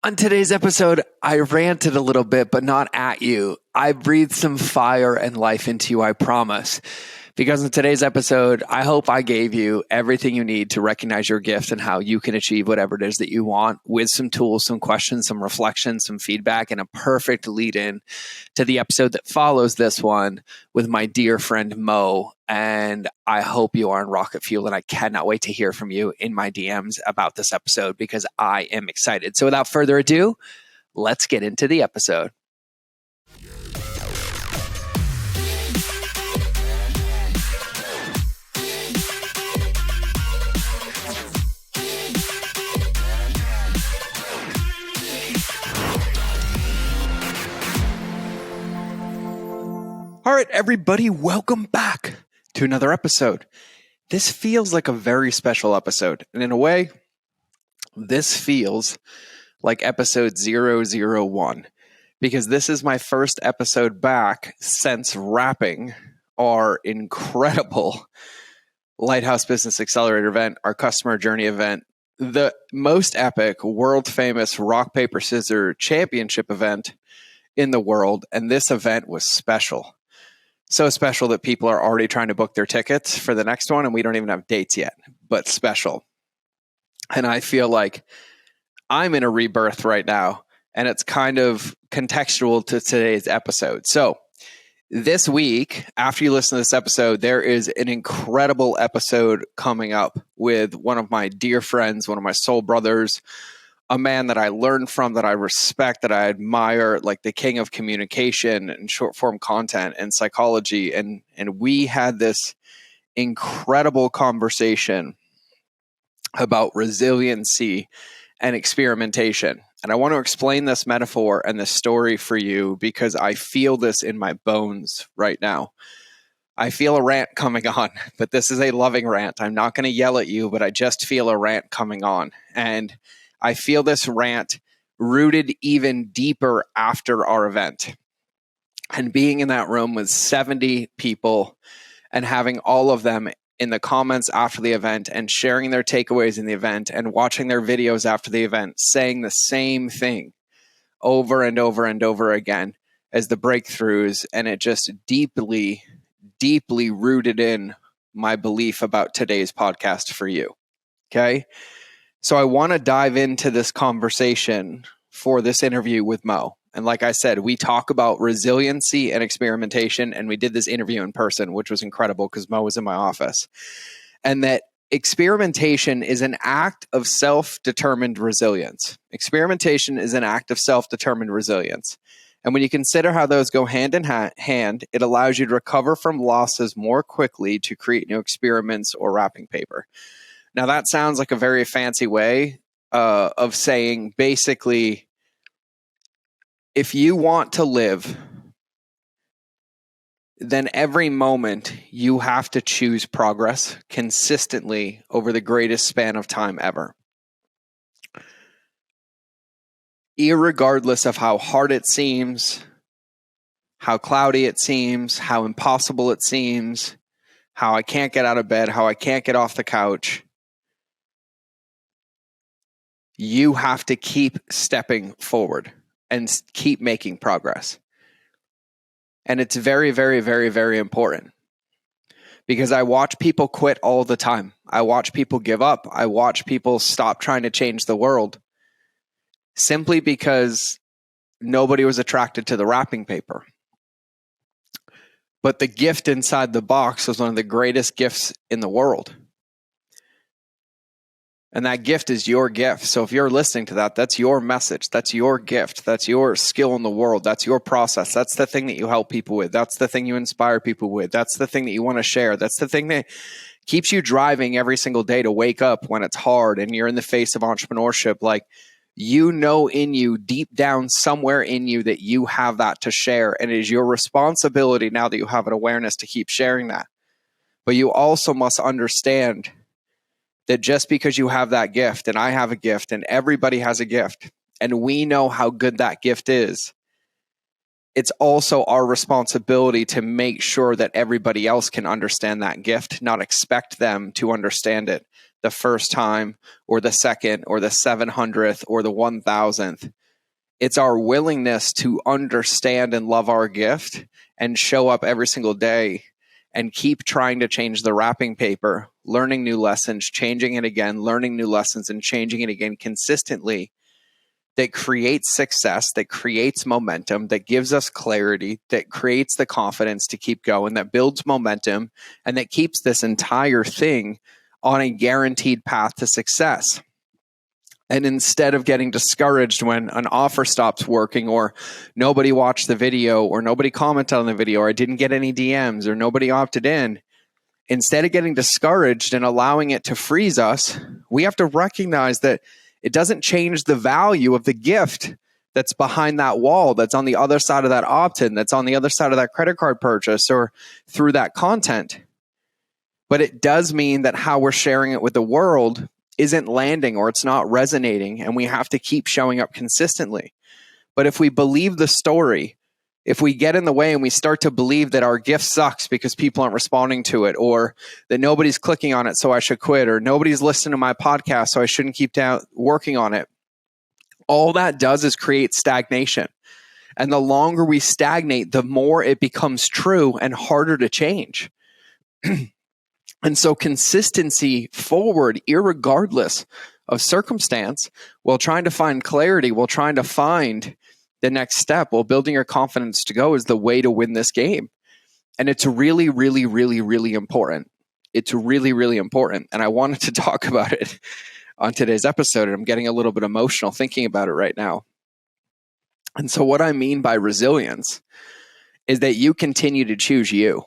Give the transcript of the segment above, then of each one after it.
On today's episode, I ranted a little bit, but not at you. I breathed some fire and life into you, I promise. Because in today's episode, I hope I gave you everything you need to recognize your gift and how you can achieve whatever it is that you want with some tools, some questions, some reflections, some feedback, and a perfect lead in to the episode that follows this one with my dear friend Mo. And I hope you are on rocket fuel, and I cannot wait to hear from you in my DMs about this episode because I am excited. So without further ado, let's get into the episode. All right, everybody, welcome back to another episode. This feels like a very special episode. And in a way, this feels like episode 001 because this is my first episode back since wrapping our incredible Lighthouse Business Accelerator event, our customer journey event, the most epic, world famous rock, paper, scissors championship event in the world. And this event was special. So special that people are already trying to book their tickets for the next one, and we don't even have dates yet, but special. And I feel like I'm in a rebirth right now, and it's kind of contextual to today's episode. So this week, after you listen to this episode, there is an incredible episode coming up with one of my dear friends, one of my soul brothers, a man that I learned from, that I respect, that I admire, like the king of communication and short form content and psychology. And we had this incredible conversation about resiliency and experimentation. And I want to explain this metaphor and this story for you because I feel this in my bones right now. I feel a rant coming on, but this is a loving rant. I'm not going to yell at you, but I just feel a rant coming on. And I feel this rant rooted even deeper after our event. And being in that room with 70 people and having all of them in the comments after the event and sharing their takeaways in the event and watching their videos after the event, saying the same thing over and over and over again as the breakthroughs. And it just deeply, deeply rooted in my belief about today's podcast for you. Okay. So I want to dive into this conversation for this interview with Mo. And like I said, we talk about resiliency and experimentation, and we did this interview in person, which was incredible because Mo was in my office. And that experimentation is an act of self-determined resilience. Experimentation is an act of self-determined resilience. And when you consider how those go hand in hand, it allows you to recover from losses more quickly to create new experiments or wrapping paper. Now, that sounds like a very fancy way of saying basically, if you want to live, then every moment you have to choose progress consistently over the greatest span of time ever. Irregardless of how hard it seems, how cloudy it seems, how impossible it seems, how I can't get out of bed, how I can't get off the couch, you have to keep stepping forward and keep making progress. And it's very, very, very, very important because I watch people quit all the time. I watch people give up. I watch people stop trying to change the world simply because nobody was attracted to the wrapping paper. But the gift inside the box was one of the greatest gifts in the world. And that gift is your gift. So if you're listening to that, that's your message. That's your gift. That's your skill in the world. That's your process. That's the thing that you help people with. That's the thing you inspire people with. That's the thing that you want to share. That's the thing that keeps you driving every single day to wake up when it's hard and you're in the face of entrepreneurship. Like, you know, in you, deep down somewhere in you, that you have that to share. And it is your responsibility now that you have an awareness to keep sharing that. But you also must understand that just because you have that gift, and I have a gift, and everybody has a gift, and we know how good that gift is, it's also our responsibility to make sure that everybody else can understand that gift, not expect them to understand it, the first time or the second or the 700th or the 1000th. It's our willingness to understand and love our gift and show up every single day and keep trying to change the wrapping paper, learning new lessons, changing it again, learning new lessons and changing it again consistently, that creates success, that creates momentum, that gives us clarity, that creates the confidence to keep going, that builds momentum, and that keeps this entire thing on a guaranteed path to success. And instead of getting discouraged when an offer stops working, or nobody watched the video, or nobody commented on the video, or I didn't get any DMs, or nobody opted in, instead of getting discouraged and allowing it to freeze us, we have to recognize that it doesn't change the value of the gift that's behind that wall, that's on the other side of that opt-in, that's on the other side of that credit card purchase, or through that content. But it does mean that how we're sharing it with the world isn't landing, or it's not resonating, and we have to keep showing up consistently. But if we believe the story, if we get in the way and we start to believe that our gift sucks because people aren't responding to it, or that nobody's clicking on it so I should quit, or nobody's listening to my podcast so I shouldn't keep working on it, all that does is create stagnation. And the longer we stagnate, the more it becomes true and harder to change. And so consistency forward, irregardless of circumstance, while trying to find clarity, while trying to find the next step, while building your confidence to go, is the way to win this game. And it's really, really, really, really important. It's really, really important. And I wanted to talk about it on today's episode, and I'm getting a little bit emotional thinking about it right now. And so what I mean by resilience is that you continue to choose you.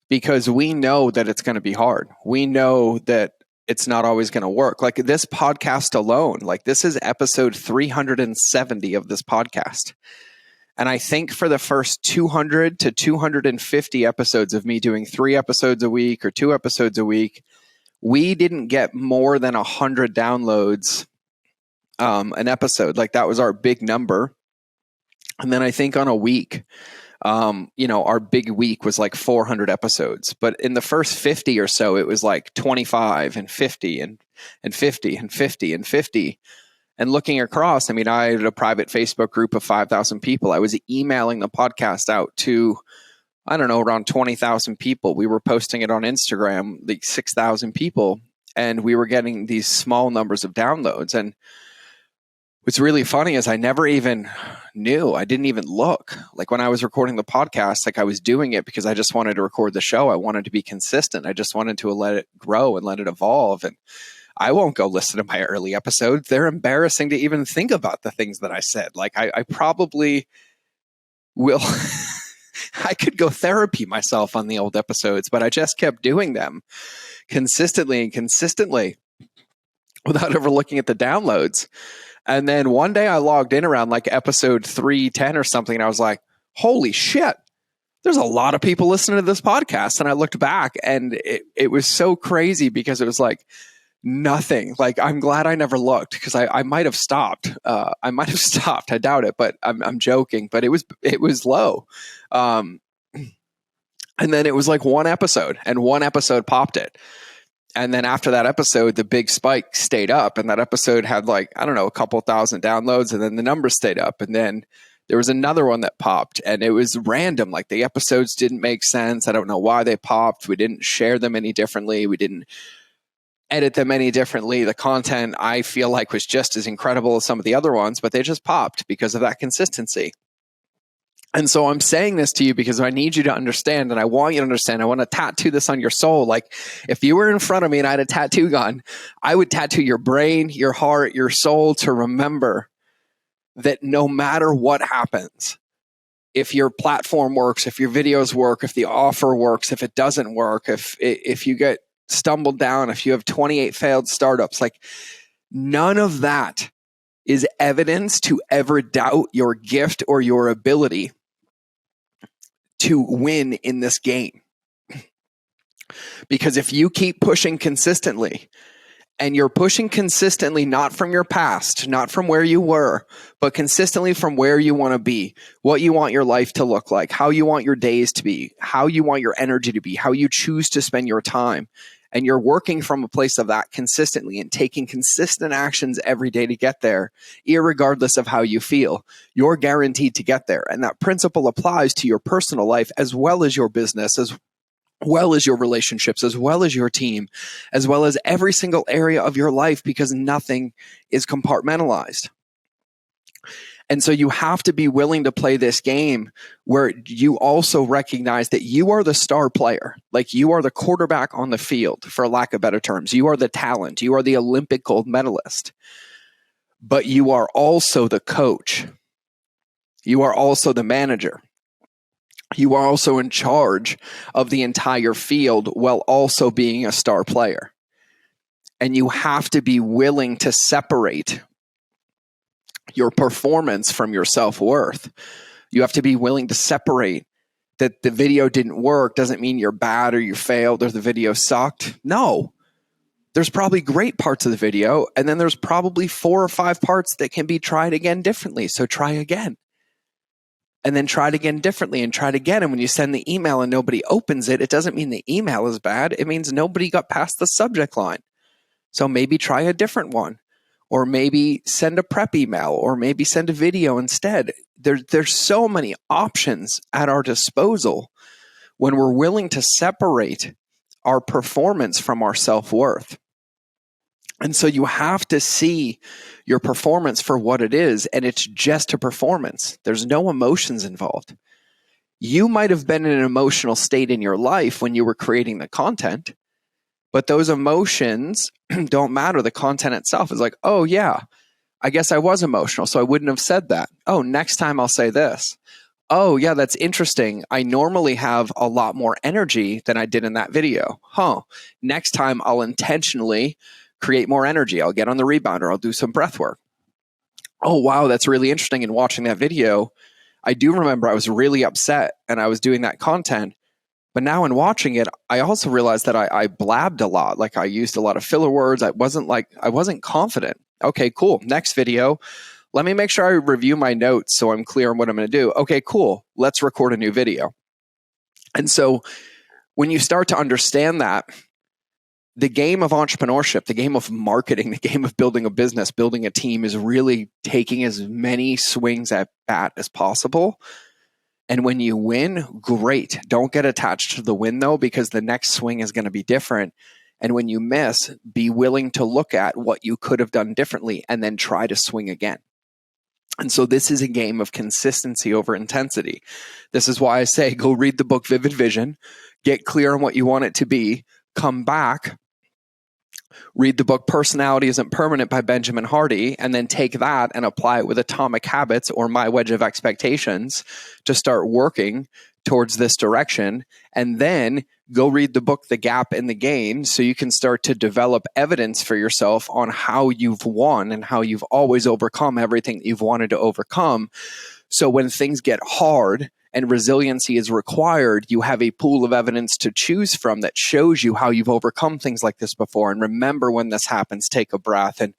Because we know that it's going to be hard. We know that it's not always going to work. Like this podcast alone, like this is episode 370 of this podcast. And I think for the first 200 to 250 episodes of me doing 3 episodes a week or 2 episodes a week, we didn't get more than 100 downloads an episode. Like that was our big number. And then I think on a week, our big week was like 400 episodes, but in the first 50 or so, it was like 25 and 50 and 50 and 50 and 50. And looking across, I mean, I had a private Facebook group of 5,000 people. I was emailing the podcast out to, I don't know, around 20,000 people. We were posting it on Instagram, like 6,000 people, and we were getting these small numbers of downloads. And what's really funny is I never even knew. I didn't even look. Like when I was recording the podcast, like I was doing it because I just wanted to record the show. I wanted to be consistent. I just wanted to let it grow and let it evolve. And I won't go listen to my early episodes. They're embarrassing to even think about the things that I said. Like I probably will. I could go therapy myself on the old episodes, but I just kept doing them consistently and consistently without ever looking at the downloads. And then one day I logged in around like episode 310 or something, and I was like, holy shit, there's a lot of people listening to this podcast. And I looked back, and it was so crazy because it was like nothing. Like, I'm glad I never looked, because I might have stopped. I might have stopped. I doubt it, but I'm joking. But it was low. And then it was like one episode, and one episode popped it. And then after that episode, the big spike stayed up, and that episode had like, I don't know, a couple thousand downloads, and then the numbers stayed up. And then there was another one that popped, and it was random. Like the episodes didn't make sense. I don't know why they popped. We didn't share them any differently. We didn't edit them any differently. The content I feel like was just as incredible as some of the other ones, but they just popped because of that consistency. And so I'm saying this to you because I need you to understand, and I want you to understand. I want to tattoo this on your soul. Like if you were in front of me and I had a tattoo gun, I would tattoo your brain, your heart, your soul to remember that no matter what happens, if your platform works, if your videos work, if the offer works, if it doesn't work, if you get stumbled down, if you have 28 failed startups, like none of that is evidence to ever doubt your gift or your ability to win in this game. Because if you keep pushing consistently, and you're pushing consistently, not from your past, not from where you were, but consistently from where you want to be, what you want your life to look like, how you want your days to be, how you want your energy to be, how you choose to spend your time, and you're working from a place of that consistently and taking consistent actions every day to get there, irregardless of how you feel, you're guaranteed to get there. And that principle applies to your personal life as well as your business, as well as your relationships, as well as your team, as well as every single area of your life, because nothing is compartmentalized. And so you have to be willing to play this game where you also recognize that you are the star player. Like, you are the quarterback on the field, for lack of better terms. You are the talent. You are the Olympic gold medalist. But you are also the coach. You are also the manager. You are also in charge of the entire field while also being a star player. And you have to be willing to separate your performance from your self-worth. You have to be willing to separate that the video didn't work doesn't mean you're bad or you failed or the video sucked. No. There's probably great parts of the video, and then there's probably 4 or 5 parts that can be tried again differently. So try again. And then try it again differently and try it again. And when you send the email and nobody opens it, it doesn't mean the email is bad. It means nobody got past the subject line. So maybe try a different one, or maybe send a prep email, or maybe send a video instead. There's so many options at our disposal when we're willing to separate our performance from our self-worth. And so you have to see your performance for what it is, and it's just a performance. There's no emotions involved. You might have been in an emotional state in your life when you were creating the content, but those emotions don't matter. The content itself is like, oh yeah, I guess I was emotional, so I wouldn't have said that. Oh, next time I'll say this. Oh yeah, that's interesting. I normally have a lot more energy than I did in that video. Next time I'll intentionally create more energy. I'll get on the rebounder. I'll do some breath work. Oh, wow, that's really interesting. In watching that video, I do remember I was really upset and I was doing that content. But now in watching it, I also realized that I blabbed a lot. Like, I used a lot of filler words. I wasn't confident. Okay, cool. Next video, let me make sure I review my notes so I'm clear on what I'm going to do. Okay, cool. Let's record a new video. And so when you start to understand that, the game of entrepreneurship, the game of marketing, the game of building a business, building a team is really taking as many swings at bat as possible. And when you win, great. Don't get attached to the win though, because the next swing is going to be different. And when you miss, be willing to look at what you could have done differently and then try to swing again. And so this is a game of consistency over intensity. This is why I say go read the book Vivid Vision, get clear on what you want it to be, come back, read the book Personality Isn't Permanent by Benjamin Hardy, and then take that and apply it with Atomic Habits or My Wedge of Expectations to start working towards this direction. And then go read the book The Gap in the Gain so you can start to develop evidence for yourself on how you've won and how you've always overcome everything that you've wanted to overcome. So when things get hard and resiliency is required, you have a pool of evidence to choose from that shows you how you've overcome things like this before. And remember, when this happens, take a breath. And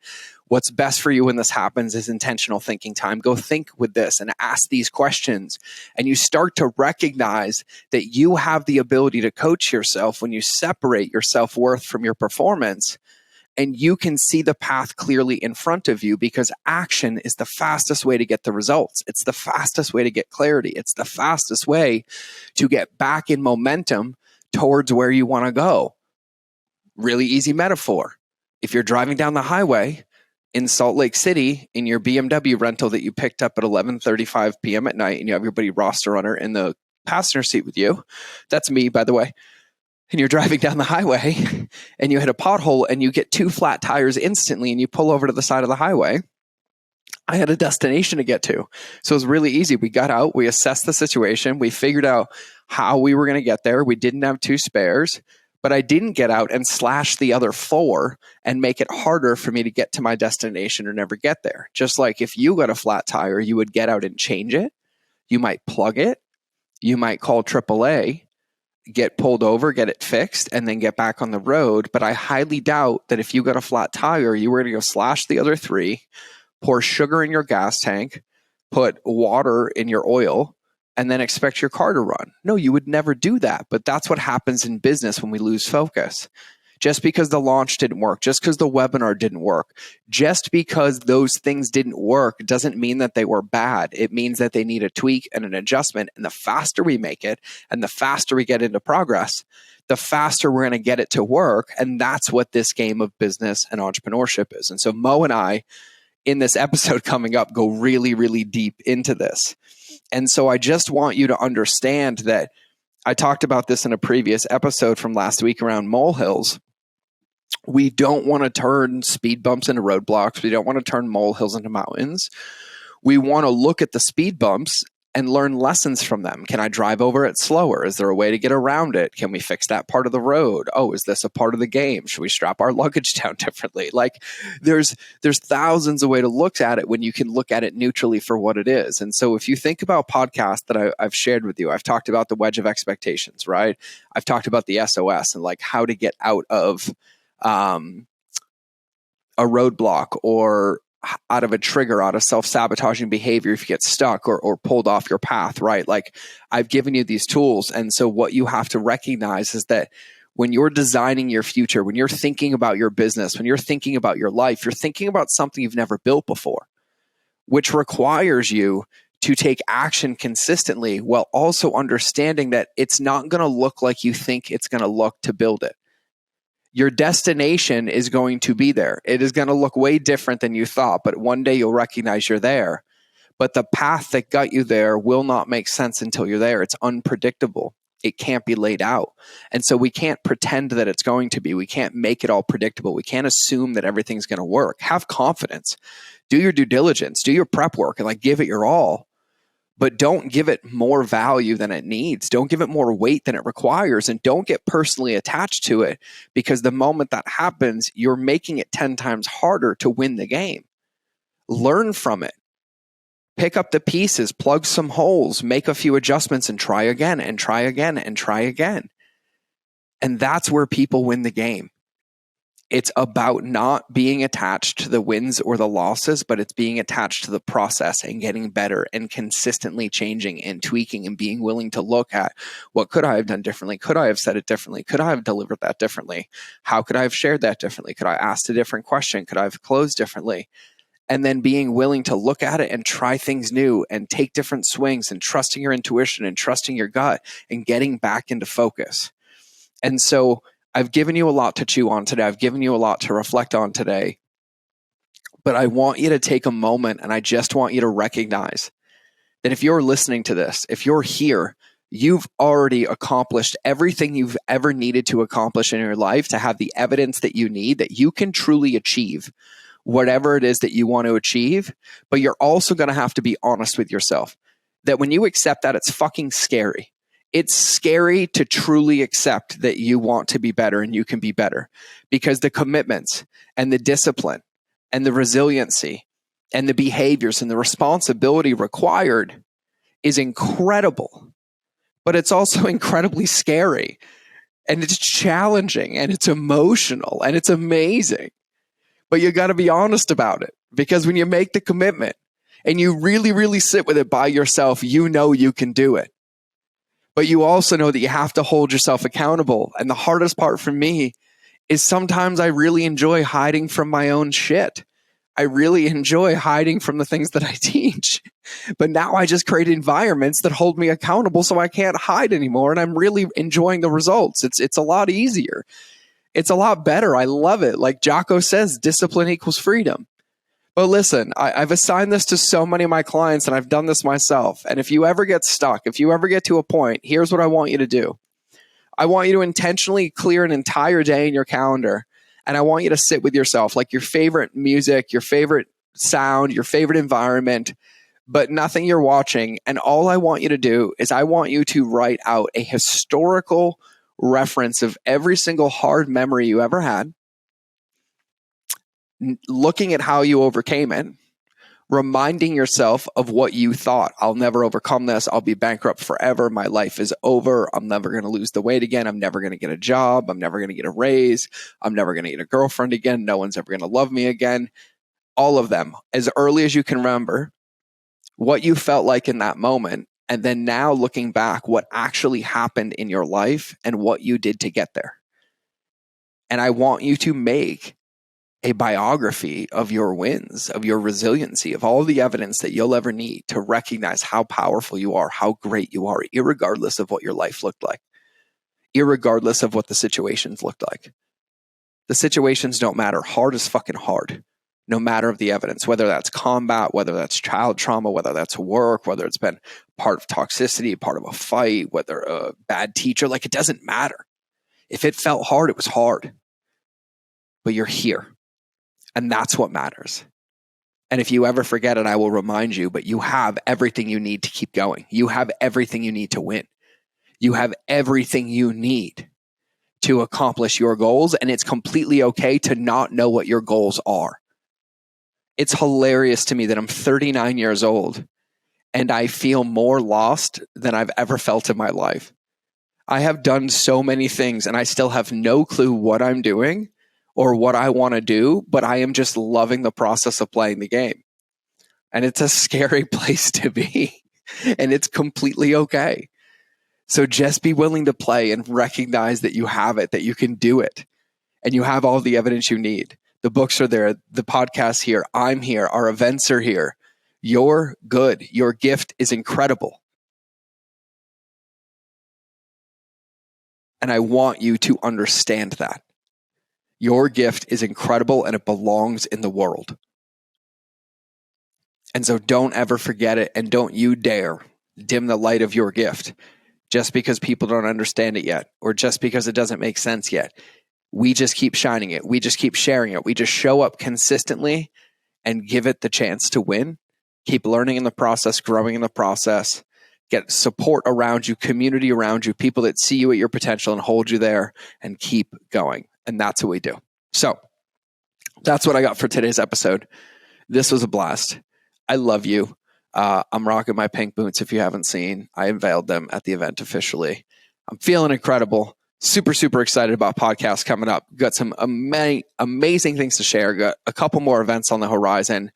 what's best for you when this happens is intentional thinking time. Go think with this and ask these questions. And you start to recognize that you have the ability to coach yourself when you separate your self-worth from your performance. And you can see the path clearly in front of you, because action is the fastest way to get the results. It's the fastest way to get clarity. It's the fastest way to get back in momentum towards where you want to go. Really easy metaphor. If you're driving down the highway in Salt Lake City in your BMW rental that you picked up at 11:35 p.m. at night, and you have your buddy Roster Runner in the passenger seat with you, that's me, by the way, and you're driving down the highway and you hit a pothole and you get 2 flat tires instantly and you pull over to the side of the highway, I had a destination to get to. So it was really easy. We got out, we assessed the situation, we figured out how we were going to get there. We didn't have 2 spares, but I didn't get out and slash the other 4 and make it harder for me to get to my destination or never get there. Just like if you got a flat tire, you would get out and change it. You might plug it. You might call AAA, get pulled over, get it fixed, and then get back on the road. But I highly doubt that if you got a flat tire, you were going to go slash the other 3, pour sugar in your gas tank, put water in your oil, and then expect your car to run. No, you would never do that. But that's what happens in business when we lose focus. just because the launch didn't work, just because the webinar didn't work, just because those things didn't work doesn't mean that they were bad. It means that they need a tweak and an adjustment. And the faster we make it and the faster we get into progress, the faster we're going to get it to work. And that's what this game of business and entrepreneurship is. And so Mo and I, in this episode coming up, go really, really deep into this. And so I just want you to understand that I talked about this in a previous episode from last week around molehills. We don't want to turn speed bumps into roadblocks. We don't want to turn molehills into mountains. We want to look at the speed bumps and learn lessons from them. Can I drive over it slower? Is there a way to get around it? Can we fix that part of the road? Oh, is this a part of the game? Should we strap our luggage down differently? Like there's thousands of ways to look at it when you can look at it neutrally for what it is. And so if you think about podcasts that I've shared with you, I've talked about the wedge of expectations, right? I've talked about the SOS and like how to get out of a roadblock or out of a trigger, out of self-sabotaging behavior if you get stuck or pulled off your path, right? Like I've given you these tools. And so what you have to recognize is that when you're designing your future, when you're thinking about your business, when you're thinking about your life, you're thinking about something you've never built before, which requires you to take action consistently while also understanding that it's not going to look like you think it's going to look to build it. Your destination is going to be there. It is going to look way different than you thought, but one day you'll recognize you're there. But the path that got you there will not make sense until you're there. It's unpredictable. It can't be laid out. And so we can't pretend that it's going to be. We can't make it all predictable. We can't assume that everything's going to work. Have confidence. Do your due diligence. Do your prep work and like give it your all. But don't give it more value than it needs. Don't give it more weight than it requires. And don't get personally attached to it, because the moment that happens, you're making it 10 times harder to win the game. Learn from it. Pick up the pieces, plug some holes, make a few adjustments, and try again and try again and try again. And that's where people win the game. It's about not being attached to the wins or the losses, but it's being attached to the process and getting better and consistently changing and tweaking and being willing to look at what could I have done differently? Could I have said it differently? Could I have delivered that differently? How could I have shared that differently? Could I ask a different question? Could I have closed differently? And then being willing to look at it and try things new and take different swings and trusting your intuition and trusting your gut and getting back into focus. And so I've given you a lot to chew on today. I've given you a lot to reflect on today. But I want you to take a moment and I just want you to recognize that if you're listening to this, if you're here, you've already accomplished everything you've ever needed to accomplish in your life to have the evidence that you need that you can truly achieve whatever it is that you want to achieve. But you're also going to have to be honest with yourself that when you accept that, it's fucking scary. It's scary to truly accept that you want to be better and you can be better, because the commitments and the discipline and the resiliency and the behaviors and the responsibility required is incredible, but it's also incredibly scary and it's challenging and it's emotional and it's amazing. But you got to be honest about it, because when you make the commitment and you really, really sit with it by yourself, you know you can do it. But you also know that you have to hold yourself accountable. And the hardest part for me is sometimes I really enjoy hiding from my own shit. I really enjoy hiding from the things that I teach. But now I just create environments that hold me accountable so I can't hide anymore. And I'm really enjoying the results. It's a lot easier. It's a lot better. I love it. Like Jocko says, discipline equals freedom. But listen, I've assigned this to so many of my clients and I've done this myself. And if you ever get stuck, if you ever get to a point, here's what I want you to do. I want you to intentionally clear an entire day in your calendar. And I want you to sit with yourself, like your favorite music, your favorite sound, your favorite environment, but nothing you're watching. And all I want you to do is I want you to write out a historical reference of every single hard memory you ever had, looking at how you overcame it, reminding yourself of what you thought. I'll never overcome this. I'll be bankrupt forever. My life is over. I'm never going to lose the weight again. I'm never going to get a job. I'm never going to get a raise. I'm never going to get a girlfriend again. No one's ever going to love me again. All of them, as early as you can remember, what you felt like in that moment. And then now looking back, what actually happened in your life and what you did to get there. And I want you to make a biography of your wins, of your resiliency, of all the evidence that you'll ever need to recognize how powerful you are, how great you are, irregardless of what your life looked like, irregardless of what the situations looked like. The situations don't matter. Hard is fucking hard, no matter of the evidence, whether that's combat, whether that's child trauma, whether that's work, whether it's been part of toxicity, part of a fight, whether a bad teacher, like it doesn't matter. If it felt hard, it was hard. But you're here. And that's what matters. And if you ever forget it, I will remind you, but you have everything you need to keep going. You have everything you need to win. You have everything you need to accomplish your goals. And it's completely okay to not know what your goals are. It's hilarious to me that I'm 39 years old and I feel more lost than I've ever felt in my life. I have done so many things and I still have no clue what I'm doing or what I want to do, but I am just loving the process of playing the game. And it's a scary place to be. And it's completely okay. So just be willing to play and recognize that you have it, that you can do it. And you have all the evidence you need. The books are there. The podcast's here. I'm here. Our events are here. You're good. Your gift is incredible. And I want you to understand that. Your gift is incredible and it belongs in the world. And so don't ever forget it, and don't you dare dim the light of your gift just because people don't understand it yet, or just because it doesn't make sense yet. We just keep shining it. We just keep sharing it. We just show up consistently and give it the chance to win. Keep learning in the process, growing in the process. Get support around you, community around you, people that see you at your potential and hold you there, and keep going. And that's what we do. So that's what I got for today's episode. This was a blast. I love you. I'm rocking my pink boots. If you haven't seen, I unveiled them at the event officially. I'm feeling incredible. Super, super excited about podcasts coming up. Got some amazing things to share. Got a couple more events on the horizon.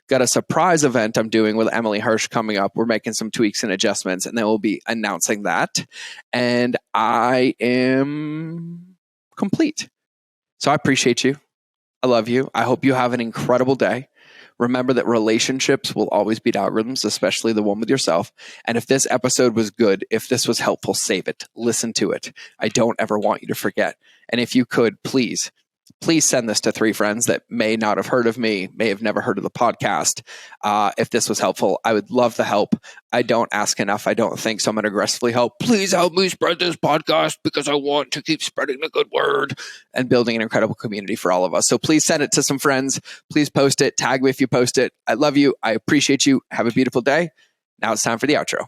Got a surprise event I'm doing with Emily Hirsch coming up. We're making some tweaks and adjustments, and then we'll be announcing that. And I am complete. So I appreciate you. I love you. I hope you have an incredible day. Remember that relationships will always beat algorithms, especially the one with yourself. And if this episode was good, if this was helpful, save it. Listen to it. I don't ever want you to forget. And if you could, please send this to 3 friends that may not have heard of me, may have never heard of the podcast. If this was helpful, I would love the help. I don't ask enough, I don't think, so I'm going to aggressively help. Please help me spread this podcast because I want to keep spreading the good word and building an incredible community for all of us. So please send it to some friends. Please post it. Tag me if you post it. I love you. I appreciate you. Have a beautiful day. Now it's time for the outro.